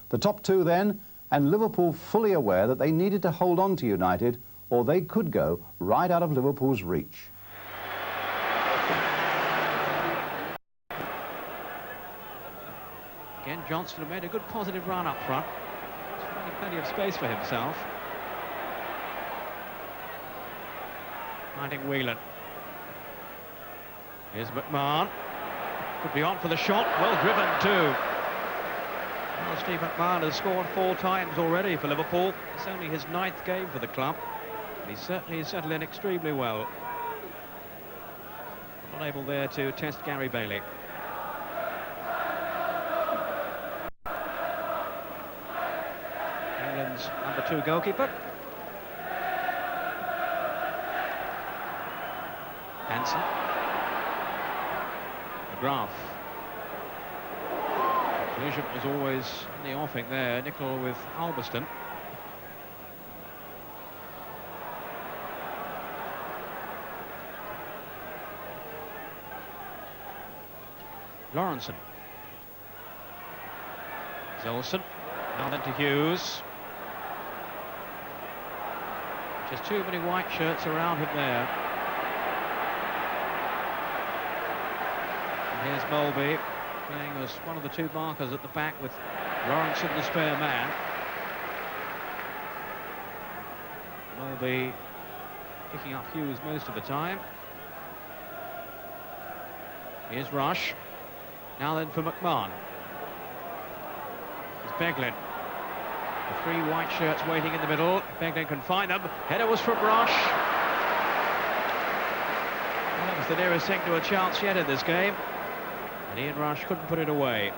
The top two then, and Liverpool fully aware that they needed to hold on to United or they could go right out of Liverpool's reach. Again, Johnston made a good positive run up front. He's finding plenty of space for himself. Finding Whelan. Here's McMahon. Could be on for the shot. Well driven too. Well, Steve McMahon has scored 4 times already for Liverpool. It's only his 9th game for the club. And he's certainly settled in extremely well. Not able there to test Gary Bailey. England's #2 goalkeeper. Hansen. McGrath. Collision was always in the offing there. Nicol with Albiston. Lawrenson. Zolson. Now then to Hughes. Just too many white shirts around him there. And here's Mulby playing as one of the 2 markers at the back with Lawrenson the spare man. Mulby picking up Hughes most of the time. Here's Rush. Now then for McMahon. It's Beglin. The 3 white shirts waiting in the middle. Beglin can find them. Header was from Rush. Well, that was the nearest thing to a chance yet in this game. And Ian Rush couldn't put it away.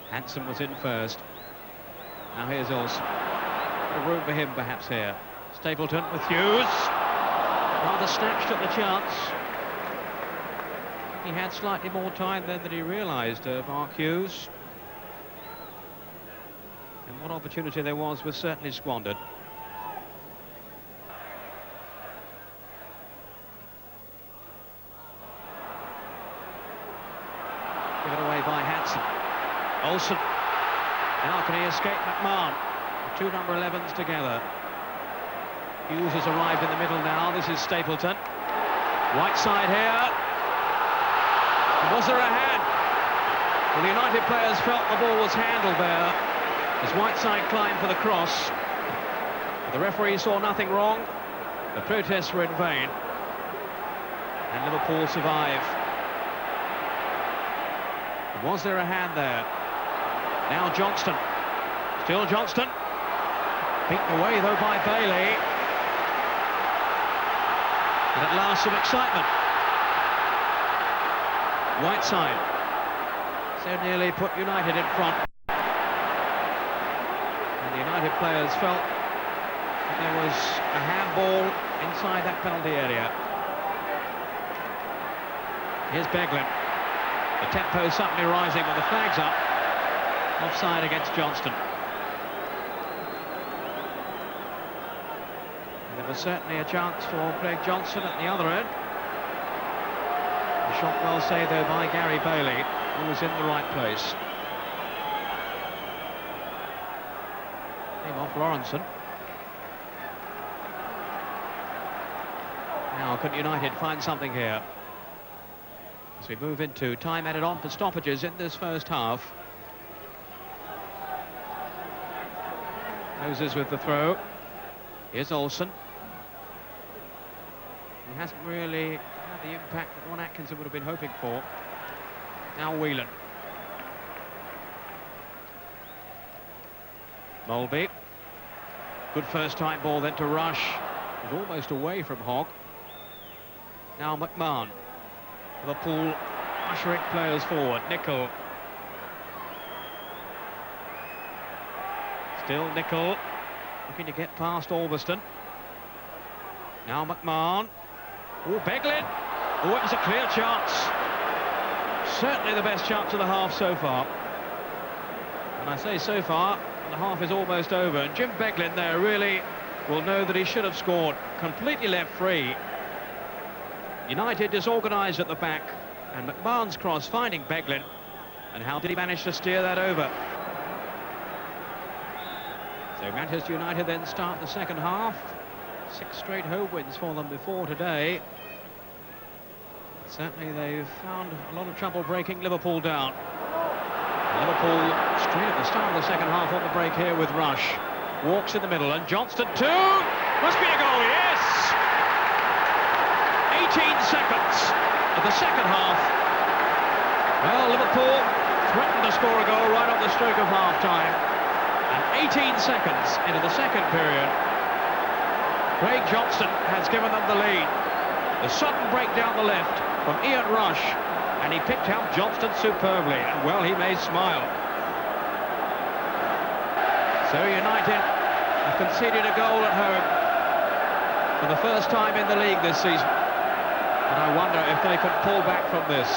Hansen was in first. Now here's Olsen. A room for him perhaps here. Stapleton with Hughes. Rather snatched at the chance. He had slightly more time then than he realised, Mark Hughes. And what opportunity there was certainly squandered. Given away by Hansen. Olsen. Now can he escape McMahon? 2 number 11s together. Hughes has arrived in the middle now. This is Stapleton. Right side here. Was there a hand? Well, the United players felt the ball was handled there as Whiteside climbed for the cross. The referee saw nothing wrong. The protests were in vain. And Liverpool survive. Was there a hand there? Now Johnston. Still Johnston. Beaten away though by Bailey. And at last some excitement. Whiteside. So nearly put United in front. And the United players felt that there was a handball inside that penalty area. Here's Beglin. The tempo suddenly rising with the flags up. Offside against Johnston. And there was certainly a chance for Craig Johnston at the other end. The shot well saved though by Gary Bailey, who was in the right place. Came off Lawrenson. Now can United find something here? As we move into time added on for stoppages in this first half. Moses with the throw. Here's Olsen. He hasn't really had the impact that Ron Atkinson would have been hoping for. Now Whelan. Mulby. Good first time ball then to Rush. He's almost away from Hogg. Now McMahon. Liverpool ushering players forward. Nicol. Still Nicol. Looking to get past Albiston. Now McMahon. Oh, Beglin. Oh, it was a clear chance. Certainly the best chance of the half so far. And I say so far And the half is almost over. And Jim Beglin there really will know that he should have scored. Completely left free. United disorganised at the back. And McMahon's cross finding Beglin. And how did he manage to steer that over? So Manchester United then start the second half. 6 straight home wins for them before today. Certainly they've found a lot of trouble breaking Liverpool down. Liverpool straight at the start of the second half on the break here with Rush. Walks in the middle and Johnston too. Must be a goal, yes! 18 seconds of the second half. Well, Liverpool threatened to score a goal right off the stroke of half-time. And 18 seconds into the second period, Craig Johnston has given them the lead. The sudden break down the left from Ian Rush, and he picked out Johnston superbly, and well, he may smile. So United have conceded a goal at home for the first time in the league this season, and I wonder if they can pull back from this.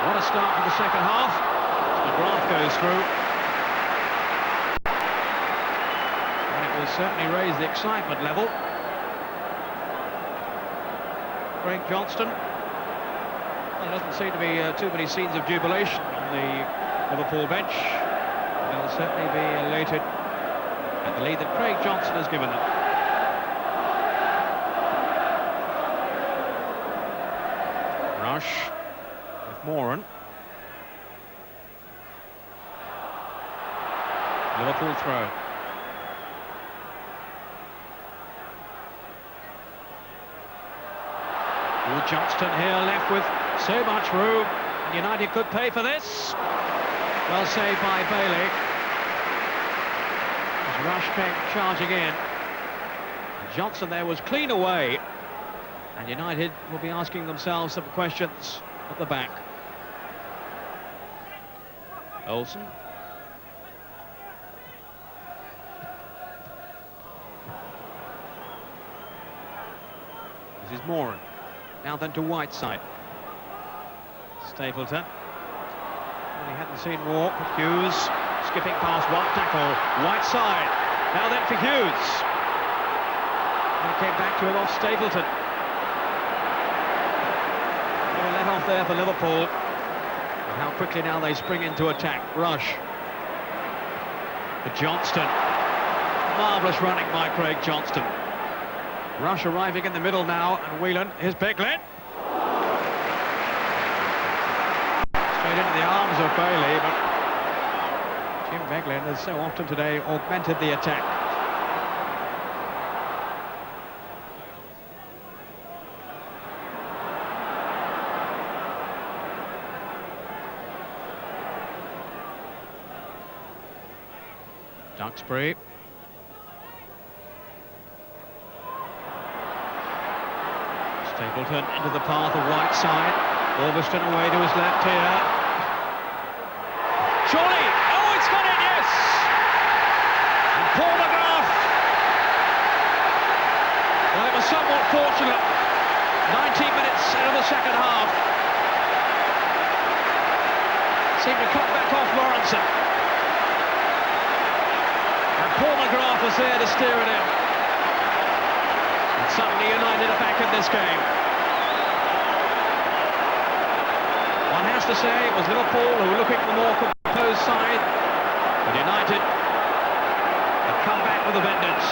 What a start for the second half. McGrath goes through. And it will certainly raise the excitement level. Craig Johnston. There doesn't seem to be too many scenes of jubilation on the Liverpool bench. They'll certainly be elated at the lead that Craig Johnston has given them. Rush with Moran. Liverpool throw. Johnston here left with so much room. United could pay for this. Well saved by Bailey. As Rush came charging in. Johnston there was clean away. And United will be asking themselves some questions at the back. Olsen. This is Moran. Now then to Whiteside. Stapleton. Well, he hadn't seen walk. Hughes skipping past one tackle. Whiteside. Now then for Hughes. And it came back to him off Stapleton. They were let off there for Liverpool. And how quickly now they spring into attack. Rush. For Johnston. Marvellous running by Craig Johnston. Rush arriving in the middle now, and Whelan, here's Beglin. Straight into the arms of Bailey, but Jim Beglin has so often today augmented the attack. Duxbury. Stapleton into the path of Whiteside. Orveston away to his left here. Surely! Oh, it's got it, yes! And Paul McGrath. Well, it was somewhat fortunate. 19 minutes into the second half. Seemed to cut back off Lawrenson. And Paul McGrath was there to steer it in. Suddenly United are back in this game. One has to say it was Liverpool who were looking for the more composed side, but United have come back with a vengeance.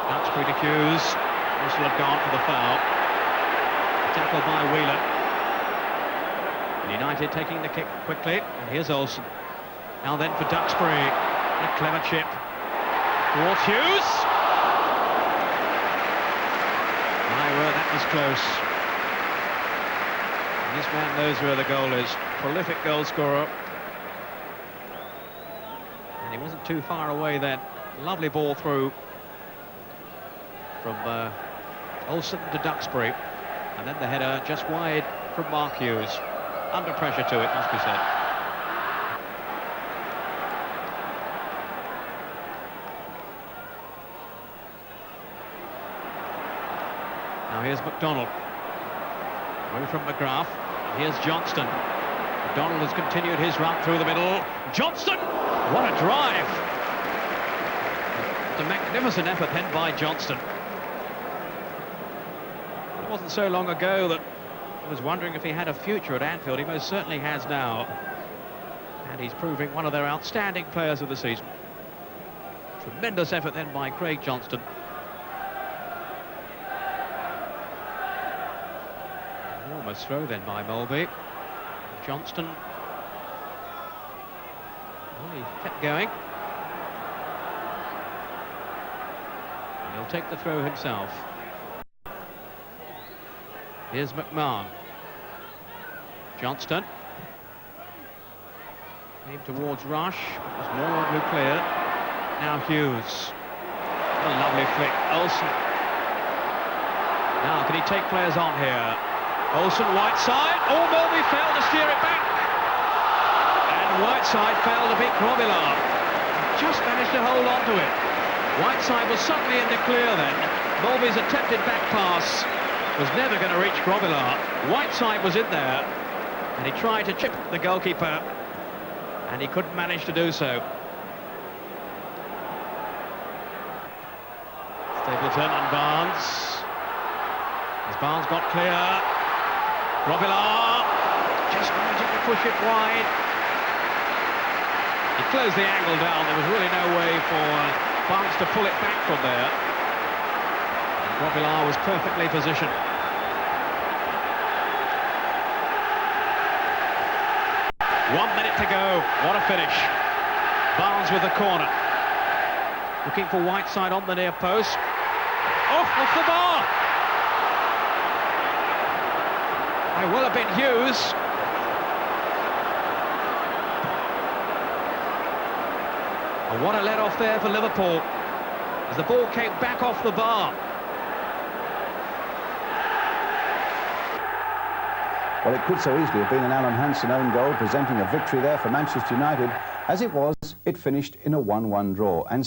Duxbury to Hughes. Whistle had gone for the foul. Tackled by Whelan. And United taking the kick quickly, and here's Olsen. Now then for Duxbury. A clever chip towards Hughes. That was close. And this man knows where the goal is. Prolific goal scorer. And he wasn't too far away then. Lovely ball through from Olsen to Duxbury. And then the header just wide from Mark Hughes. Under pressure too, it must be said. Now here's McDonald. Away from McGrath. Here's Johnston. McDonald has continued his run through the middle. Johnston, what a drive! It's a magnificent effort then by Johnston. It wasn't so long ago that I was wondering if he had a future at Anfield. He most certainly has now. And he's proving one of their outstanding players of the season. Tremendous effort then by Craig Johnston. Enormous throw then by Mulvey. Johnston. Well, he kept going. And he'll take the throw himself. Here's McMahon. Johnston. Came towards Rush. It was Moore who cleared. Now Hughes. What a lovely flick. Olsen. Now, can he take players on here? Olsen, Whiteside. Oh, Mulvey failed to steer it back. And Whiteside failed to beat Grobbelaar. Just managed to hold on to it. Whiteside was suddenly in the clear then. Mulvey's attempted back pass was never going to reach Grobbelaar. Whiteside was in there, and he tried to chip the goalkeeper, and he couldn't manage to do so. Stapleton and Barnes. As Barnes got clear, Grobbelaar just managing to push it wide. He closed the angle down. There was really no way for Barnes to pull it back from there. And Grobbelaar was perfectly positioned. One minute to go. What a finish. Barnes with the corner. Looking for Whiteside on the near post. Off the bar. It will have been Hughes. And what a let-off there for Liverpool as the ball came back off the bar. Well, it could so easily have been an Alan Hansen own goal, presenting a victory there for Manchester United. As it was, it finished in a 1-1 draw. And